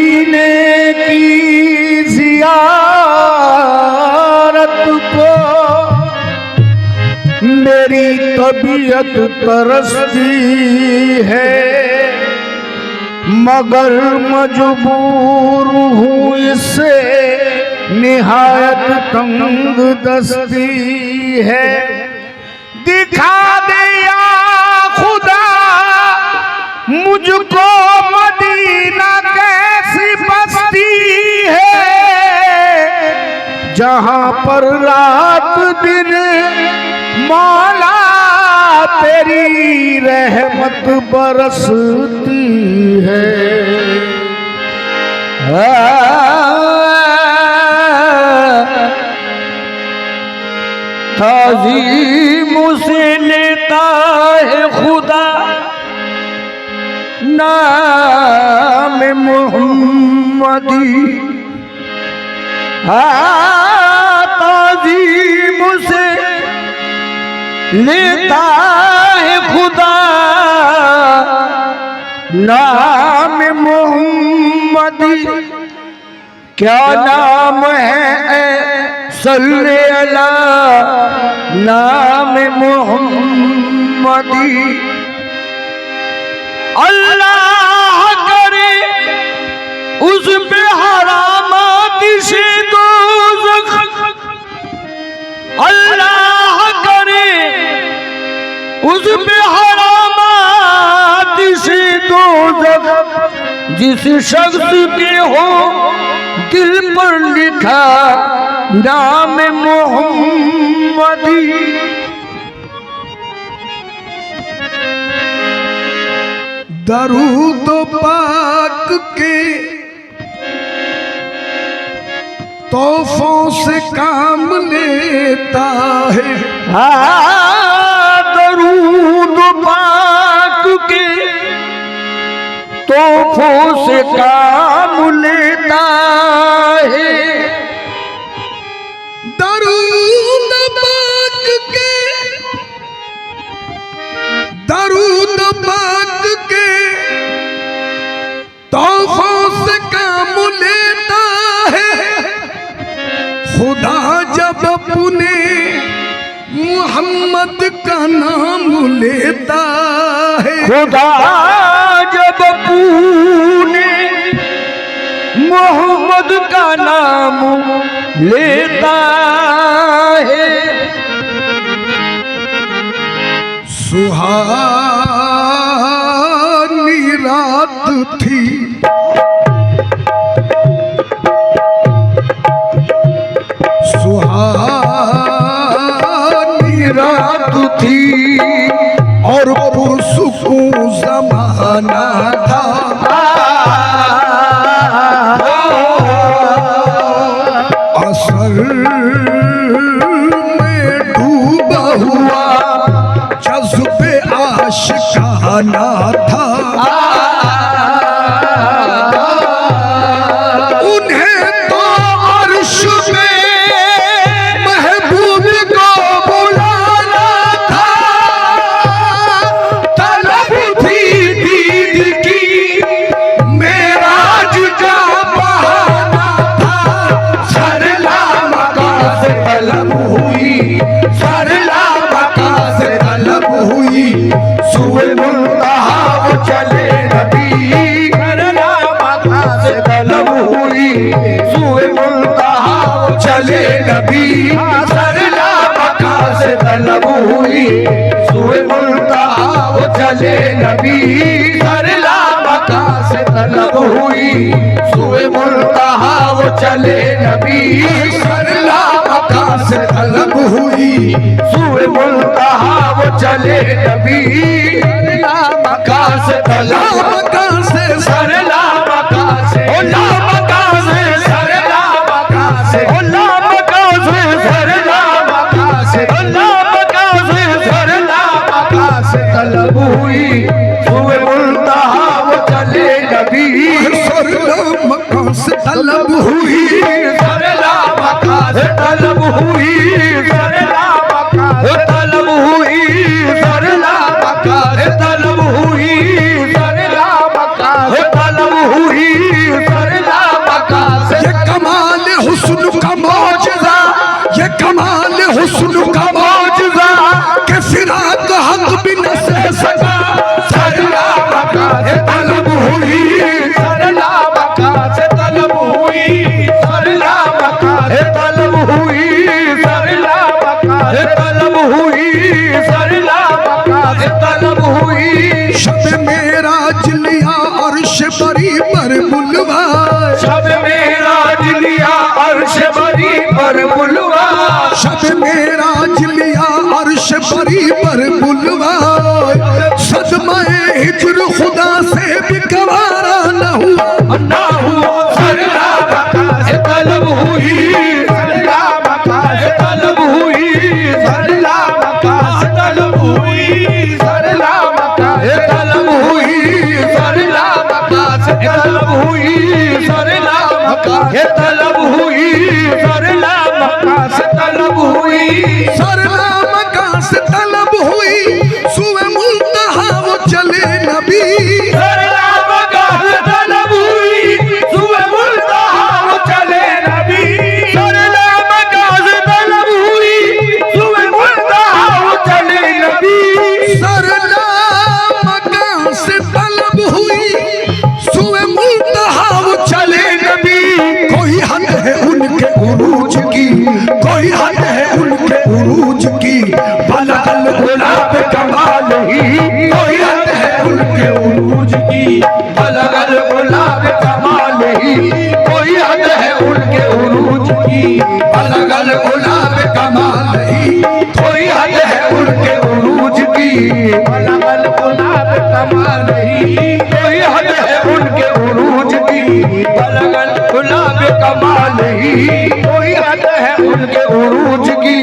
मदीने की ज़ियारत को मेरी तबीयत तरसती है, मगर मजबूर हूँ इससे निहायत तंग दस्ती है। दिखा दे या खुदा मुझको मदीना कैसी बस्ती है, जहाँ पर रात दिन मौला तेरी रहमत बरसती है। ताज़ीम से लेता है खुदा नाम मुहम्मदी, ताज़ीम से लेता है खुदा नाम मुहम्मदी। क्या नाम है सल्ले अला नाम मुहम्मदी। अल्लाह करे उस पे हरामात से दोज़ख, अल्लाह करे उस पे हरामात से दोज़ख, जिस शख्स के हो दिल पर लिखा नाम मुहम्मदी। दरूद पाक के तोहफों से काम लेता है, दरूद पाक के तोहफों से काम लेता है। दरूद पाक के तोहफों से काम लेता है। खुदा जब अपने मुहम्मद का नाम लेता है, खुदा जब अपने मोहम्मद का नाम लेता है। सुहानी रात थी, सुहानी रात थी और पुरसुकून ज़माना था। असर में डूबा हुआ जज़्बे आशिकाना था। उन्हें तो अर्श में महबूब को बुलाना था। तलब थी दीद की मेराज का बहाना था। सरला मका से तलब हुई, सरला मका से तलब हुई, सुए मुंतहा वो चले नबी। सरला मका से तलब हुई, सुए मुंतहा वो चले नबी। सरला मका से तलब हुई, सुए मुंतहा वो चले नबी। सरला मका से तलब हुई, सुए मुंतहा वो चले नबी। सरला मका से तलब हुई, सुए मुंतहा वो चले नबी। सरला मका से तलब, मका से सरला मका से, ओला मका से सरला मका से, ओला मका से सरला मका से, ओला मका से सरला मका से तलब हुई, सुए मुंतहा वो चले नबी। सरला मका से तलब हुई, सरला मका से तलब हुई, सरला मका से तलब हुई, सरला मका से तलब हुई, सरला मका से तलब हुई, सरला पर बुलवा, शब मेराज लिया अर्श परी पर बुलवा, सदमाए हिज्र खुदा से भी गवारा न हुआ, ना हुआ सरला बका से तलब हुई, सरला बका से तलब हुई, सरला बका से तलब हुई, सरला बका से तलब हुई, सरला बका से तलब हुई, सरला बका से तलब हुई, सरला बका से तलब हुई, सरला मका से तलब हुई, सुए मुल्तहा वो चले नबी, सरला बका से तलब हुई, सुए मुल्तहा वो चले नबी, सरला बका से तलब हुई, सुए मुल्तहा वो चले नबी, सरला मका से तलब हुई, सुए मुल्तहा वो चले नबी, कोई हद है उनके उरूज की, कोई हद है उनके उरूज की, बलगल गुलाब कमाल ही, कोई हद है उनके उरूज की, बलगल गुलाब कमाल ही, कोई हद है उनके उरूज की, बलगल गुलाब कमाल ही, कोई हद है उनके उरूज की, बलगल गुलाब कमाल ही, कोई हद है उनके उरूज की, बलगल गुलाब कमाल ही, कोई हद है उनके उरूज की,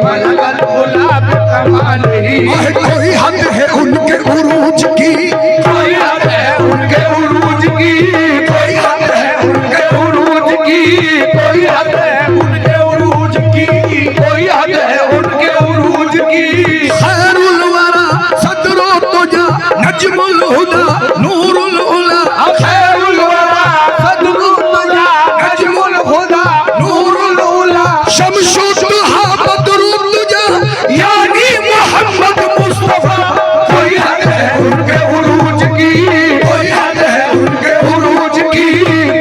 बलगल गुलाब कमाल ही, कोई हद है उनके उरूज की, कोई हद है उनके उरूज की, कोई हद है उनके उरूज की, कोई हद है उनके उरूज की, कोई हद है उनके उरूज की, खैरुल वरा सदरो तुजा नजमुल हुदा नूरुल उला, खैरुल वरा सदरुल तुजा नजमुल हुदा नूरुल उला, शमशु दुहा बदरुल तुजा यानी मोहम्मद मुस्तफा, कोई हद है उनके उरूज की, कोई हद है उनके उरूज की,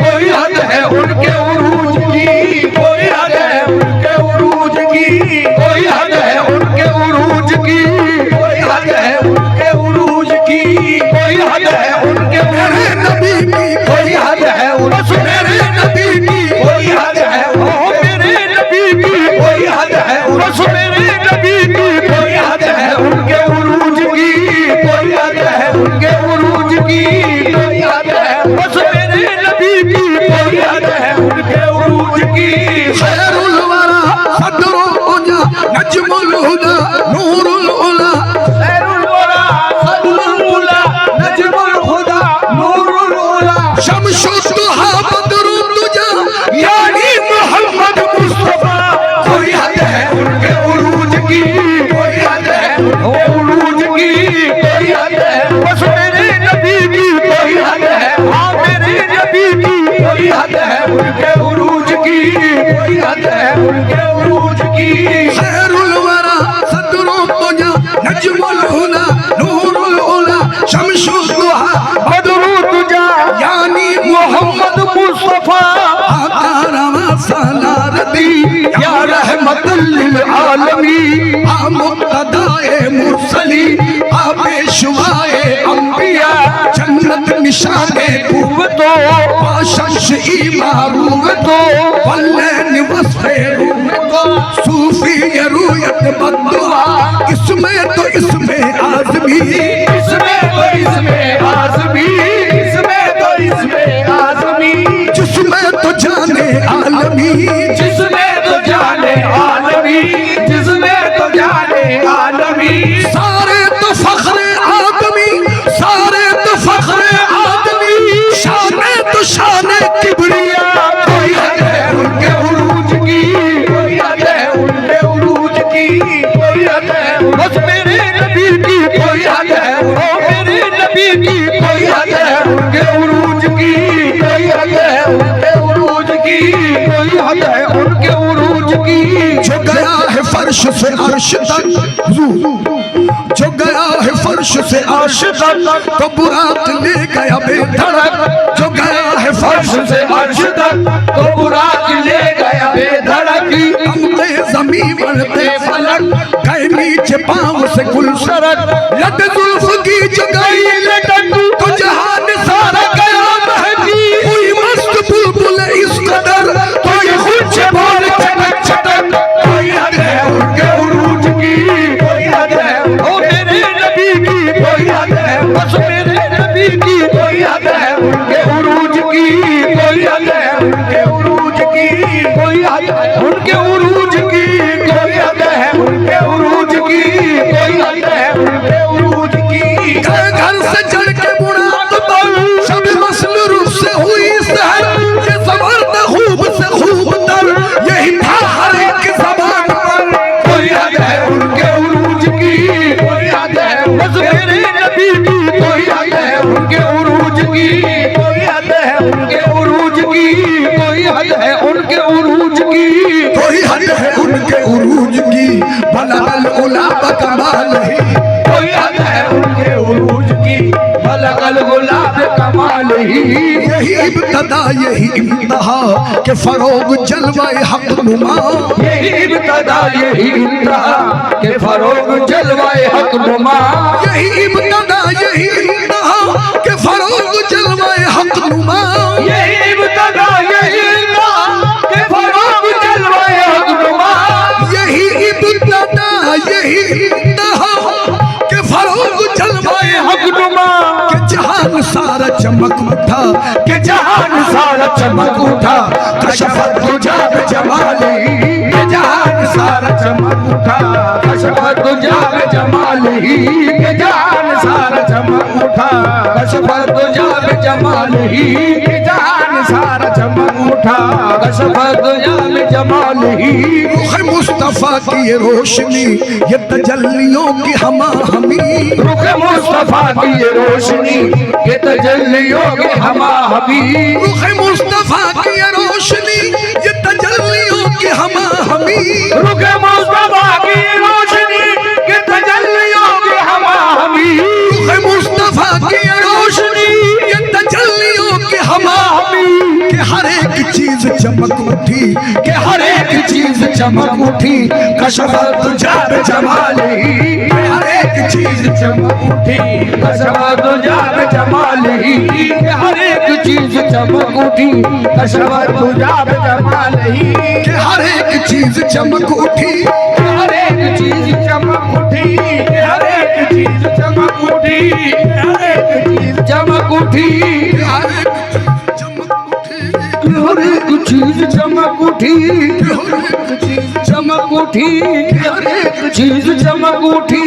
कोई हद है उनके उरूज की, कोई हद है उनके उरूज की, कोई हद है उनके उरूज की, कोई हद है उनके उरूज की, कोई हद है उनके मेरे नबी की कोई हद है उस मेरे नबी की, कोई हद है ओ मेरे नबी की, कोई हद है उस मेरे नबी की, कोई हद है उनके उरूज की, कोई हद है उनके उरूज की, कोई हद है उस मेरे नबी की, कोई हद है उनके उरूज की, खैरुल वरा सदरो तुजा नजमुल हुदा नूरुल उला, खैरुल वरा सदरुल उला नजमुल हुदा नूरुल उला, शमशु दुहा बदरुल तुजा यानी मोहम्मद मुस्तफा, कोई हद है उनके उरूज की, कोई हद है उनके उरूज की, कोई हद है बस मेरे नबी की, कोई हद है हाँ मेरे नबी की, कोई हद है उनके उरूज की, कोई हद है उनके उरूज की, खैरुल वरा सदरो तुजा नजमुल हुदा नूरुल उला, शमशु दुहा बदरू तुझा यानी मोहम्मद मुस्तफा, आका रवा सलारती या रहमतुल लिल आलमीन, आ मुक्तदाए मुरसली आ पेशवाए अंबिया, जन्नत निशाने तो शम्स ई मारूफ तो वल्लैन वस्फे तो सूफी रूयत बद्दुआ, इसमें तो इसमें आजमी, इसमें तो इसमें आज़मी, इसमें तो इसमें आज़मी, जिसमें तो जाने आलमी, जिसमें तो जाने आलमी, जिसमें तो जाने आलमी, सारे तो फख्रे आदमी, सारे तो फख्रे आदमी, शाने तो शाने किबरिया, कोई हद है उनके उरूज की, कोई हद है उनके उरूज की, कोई हद है बस मेरे नबी की, कोई हद है ओ मेरे नबी की, कोई हद है उनके उरूज की, कोई हद है उनके उरूज की, कोई हद है उनके उरूज की, जो गया है फर्श से अर्श तक, जो गया है फर्श से अर्श तक, तो बुराक ले गया बेधड़क, जो गया है फर्श फर्श से अर्श तक तो बुराक ले गया बेधड़क, हमने जमीन बढ़ते फलक, गए नीचे पांव से गुल सरक, लट जुल्फ की जगाई लटक, तो जहान सारा गया महकी, हुई मस्त बुलबुल इस कदर, तो ये खुद से बोल चमक यही इब्तदा यही इंतहा के फरोग जलवाए हक नुमा। यही इब्तदा यही इंतहा के फरोग जलवाए हक नुमा। यही इब्तदा यही इंतहा के फरोग जलवाए हक नुमा। यही इब्तदा यही इंतहा के फरोग जलवाए हक नुमा। यही इब्तदा यही इंतहा के फरोग जलवाए हक नुमा। के जहान सारा चमक उठा के जहान सारा चमक उठा कशफत तुझा जमाली। के जहान सारा चमक उठा कशफत तुझा जमाली। के जहान सारा चमक उठा कशफत तुझा जमाली। के जहान सारा चमक उठा कशफत तुझा जमाली। रुख मुस्तफा की ये रोशनी ये तजल्लियों की हमा हमी। रुख मुस्तफा की ये रोशनी ये तजल्लियों की हमा हमी। रुख मुस्तफा की ये रोशनी ये तजल्लियों की हमा हमी। रुख मुस्तफा की रोशनी ये तजल्लियों की हमा हमी। रुख मुस्तफा की ये रोशनी ये तजल्लियों की हमा हमी। के हर एक चीज चमक उठी के हर एक चीज चमक उठी कशफत तुझा जमाली। हर एक चीज चमक उठी कशफत तुझा जमाली। हर एक चीज चमक उठी कशफत तुझा जमाली। के हर एक चीज चमक उठी हर एक चीज चमक उठी। हर एक चीज चमक उठी। हर एक चीज चमक उठी। हर एक चमक उठी हर एक चीज चमक उठी। हर एक चीज चमक उठी। हर एक चीज चमक उठी।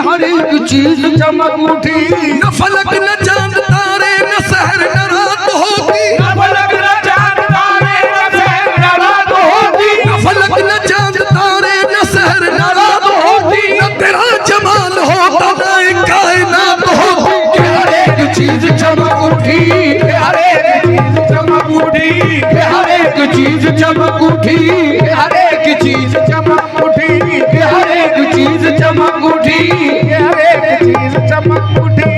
हर एक चीज चमक उठी। न फलक न चांद तारे न सहर न रात होती। न फलक न चांद तारे न सहर न रात होती। न फलक न चांद तारे न सहर न रात होती। न तेरा जमाल होता न कायनात होती। हर एक चीज चमक उठी। हर एक चीज चमक उठी। हर एक चीज चमक उठी। हर एक चीज चमक उठी। हर एक चीज चमक उठी। हर एक चीज चमक उठी।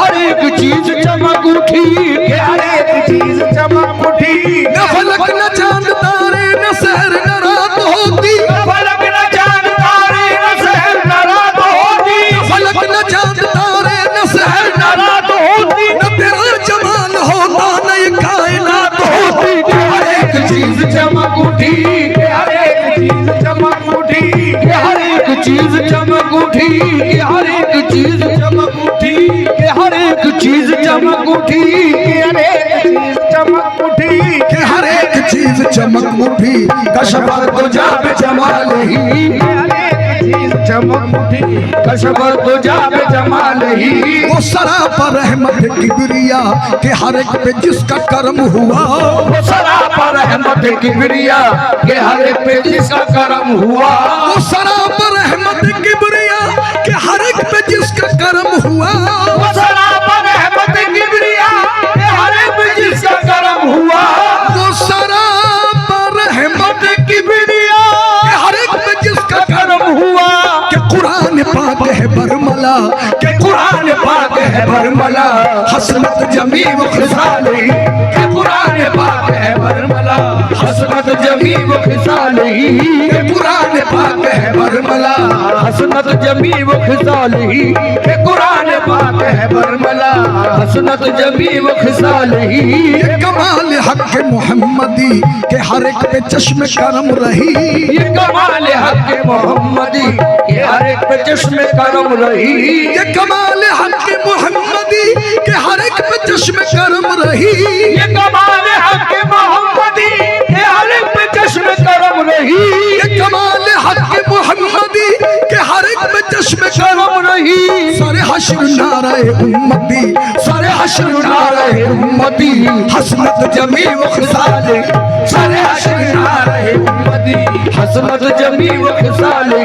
हर एक चीज चमक उठी। हर एक चीज चमक उठी। न फलक न चांद तारे न सहर न रात होती। न फलक न चांद तारे न सहर न रात होती। न फलक न चांद तारे न सहर न रात होती। न तेरा जमाल होता न ये कायनात होती। हर एक चीज चमक उठी। हर एक चीज चमक उठी। हर एक चीज चमक उठी। हर एक चीज चमक उठी। हर एक चीज चमक उठी। हर एक चीज चमक उठी। के हर एक चीज चमक उठी कशफत तुझा जमाली। हर एक चीज चमक उठी कशफत तुझा जमाली। वो सरापर रहमत किबरिया के हर एक पे जिसका कर्म हुआ। वो सरापर रहमत किबरिया के हर एक पे जिसका करम हुआ। वो सरापर रहमत किबरिया के हर एक पे जिसका कर्म हुआ। वो सरापर रहमत किबरिया के हर एक पे जिसका करम हुआ। वो सरापर रहमत किबरिया के हर एक पे जिसका कर्म हुआ। के कुरान पाक है बरमला के कुरान पाक है बरमला। हसनत जमी व खिसाली। के कुरान पाक है बरमला। हसनत जमी व खिसाली। के कुरान पाक है बरमला हसनत जमी व खिसाली। के कुरान पाक है बरमला। हसनत जमी व खिसाली। ये कमाल हक मोहम्मदी के हर एक पे चश्मे करम रही। ये कमाल हक मोहम्मदी के हर एक पे चश्मे करम रही। ये कमाल हक मोहम्मदी के हर एक पे चश्मे करम रही। ये कमाल हक मोहम्मदी के हर एक पे चश्मे करम रही। ये कमाल हक मोहम्मदी के हर एक पे चश्मे करम रही। सारे हश्र नारे उम्मती सारे हश्र नारे उम्मती हसनत जमी व खिसाली। सारे हश्र नारे उम्मती हसनत जमी व खिसाली।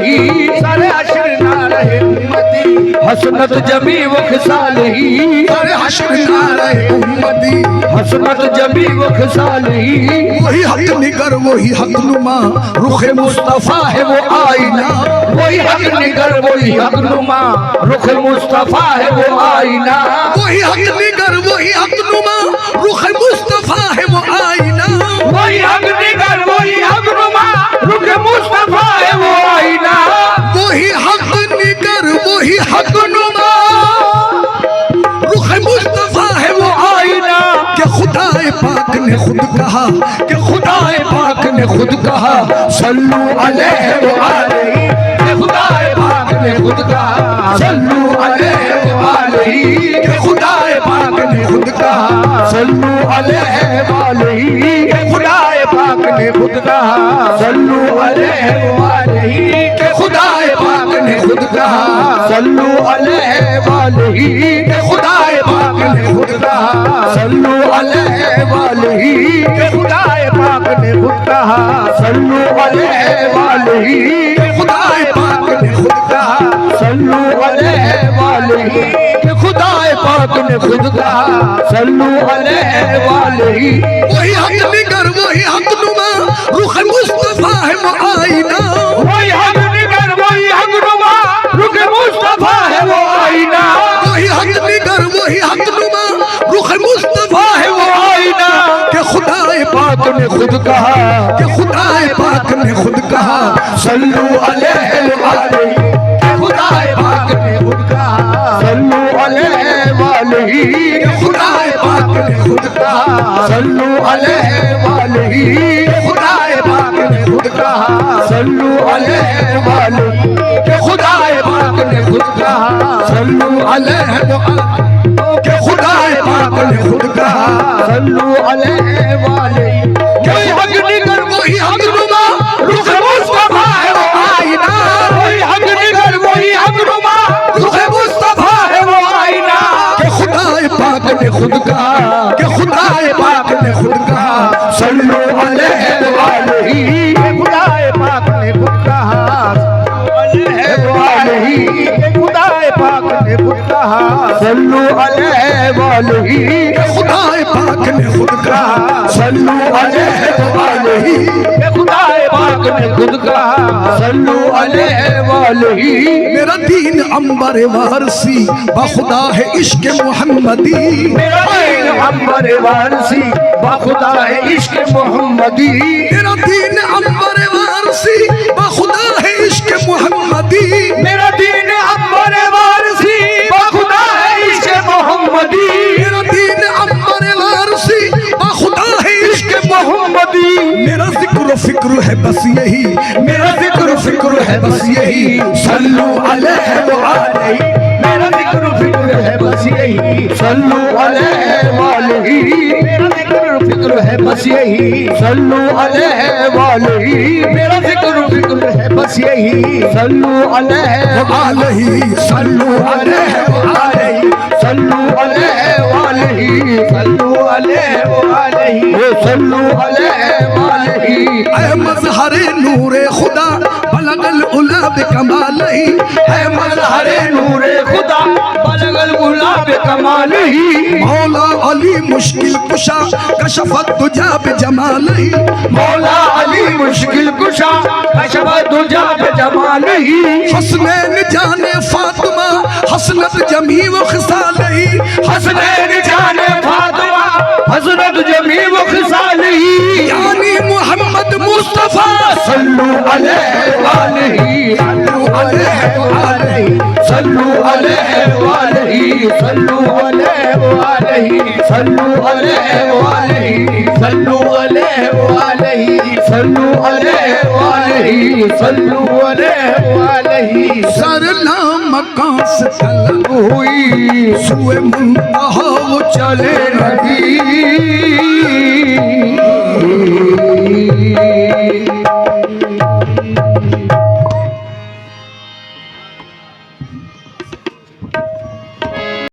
सारे हश्र नारे रहे उम्मती, हसनत जमी वो खिसाल ही, सर हश्र ना रहे उम्मती। हसनत जमी वो खिसाल ही, वही हक निगर वही हक नुमा, रुख मुस्तफा है वो आईना। वही हक निगर वही हक नुमा, रुख मुस्तफा है वो आईना। वही हक निगर वही हक नुमा, रुख मुस्तफा है वो आईना। वही हक निगर वही हक नुमा, रुख मुस्तफा है वो आईना। वही हक निगर वही हक नुमा, रुख मुस्तफा है वो आईना। कि खुदाए पाक ने खुद कहा, कि खुदाए पाक ने खुद कहा, सल्लू अलैहि व आलैहि। कि खुदाए पाक ने खुद कहा, सल्लू अलैहि व आलैहि। कि खुदाए पाक ने खुद कहा, सल्लू अलैहि व आलैहि। कि खुदाए पाक ने खुद कहा, सल्लू अलैहि व आलैहि। कि खुदाए पाक ने खुद कहा, सल्लू अलैहि व आलैहि। कि खुदाए पाक ने खुद कहा, सल्लू अलैहि व आलैहि। कि खुदाए पाक ने खुद कहा, सल्लू अलैहि व आलैहि। कि खुदाए पाक ने खुद कहा, सल्लू अलैहि व आलैहि। कि खुदाए पाक ने खुद कहा, सल्लू अलैहि व आलैहि। वही हक निगर वही हक नुमा, रुख मुस्तफा है वो आईना। वही हक निगर वही हक नुमा, रुख मुस्तफा है वो आईना। वही हक निगर वही हक नुमा, रुख मुस्तफा है वो आईना। कि खुदाए पाक ने खुद कहा, कि खुदाए पाक ने खुद कहा, सल्लू अलैहि व आलैहि। कि खुदाए पाक ने खुद कहा, सल्लू अलैहि व आलैहि। कि खुदाए पाक ने खुद कहा, सल्लू अलैहि व आलैहि। कि खुदाए पाक ने खुद कहा, सल्लू अलैहि व आलैहि। कि खुदाए पाक ने खुद कहा, सल्लू अलैहि व आलैहि। कि खुदाए पाक ने खुद कहा, सल्लू अलैहि व आलैहि। वही हक निगर वही हक नुमा, रुख मुस्तफा है वो आईना। वही हक निगर वही हक नुमा, रुख मुस्तफा है वो आईना। कि खुदाए पाक ने खुद कहा, कि खुदाए पाक ने खुद कहा, सल्लू अलैहि व आलैहि। कि खुदाए पाक ने खुद कहा, अलैहि व आलैहि। कि खुदाए पाक ने खुद कहा, सल्लू अलैहि व आलैहि। कि खुदाए पाक ने खुद कहा, सल्लू अलैहि व आलैहि। कि खुदाए पाक ने खुद कहा, सल्लू अलैहि व आलैहि। मेरा दीन अंबर वारसी बखुदा है इश्क मोहम्मदी। मेरा दीन अंबर वारसी बखुदा है इश्क मोहम्मदी। मेरा दीन अंबर वारसी बखुदा है इश्क मोहम्मदी। मेरा दीन अंबर वारसी बखुदा है इश्क मोहम्मदी। मेरा दीन अंबर वारसी बखुदा है इश्क मोहम्मदी। मेरा जिक्र फिक्र है बस यही, मेरा जिक्र फिक्र है बस यही, सल्लू अलैहि व आलैहि। मेरा जिक्र फिक्र है बस यही, सल्लू अलैहि व आलैहि। मेरा जिक्र फिक्र है बस यही, सल्लू अलैहि व आलैहि। मेरा जिक्र फिक्र है बस यही, सल्लू अलैहि व आलैहि सल्लू अलैहि व आलैहि, सल्लू अलैहि व आलैहि। सल्लू अलैहि व आलैहि। सल्लू अलैहि व आलैहि। ऐ मज़हरे नूरे खुदा बलगल उला बिकमालिही। है मज़हरे नूरे खुदा बलगल गुलाब कमालिही। मौला अली मुश्किल कुशा कशफत तुजा बिजमालिही। मौला अली मुश्किल कुशा कशफत तुजा बिजमालिही। हसनैन जाने फातिमा हसनत जमी व खिसालिही। हसनैन जाने फातिमा हसनत जमी व खिसालिही। यानी मोहम्मद मुस्तफा सल्लू अलैहि व आलैहि। सल्लू अलैहि व आलैहि। सल्लू अलैहि व आलैहि। सल्लू अलैहि व आलैहि। सल्लू अलैहि व आलैहि। सल्लू अलैहि व आलैहि। सल्लू अलैहि व आलैहि। सल्लू अलैहि व आलैहि। सरला मकान से तलब हुई सुए मुंतहा वो चले नबी।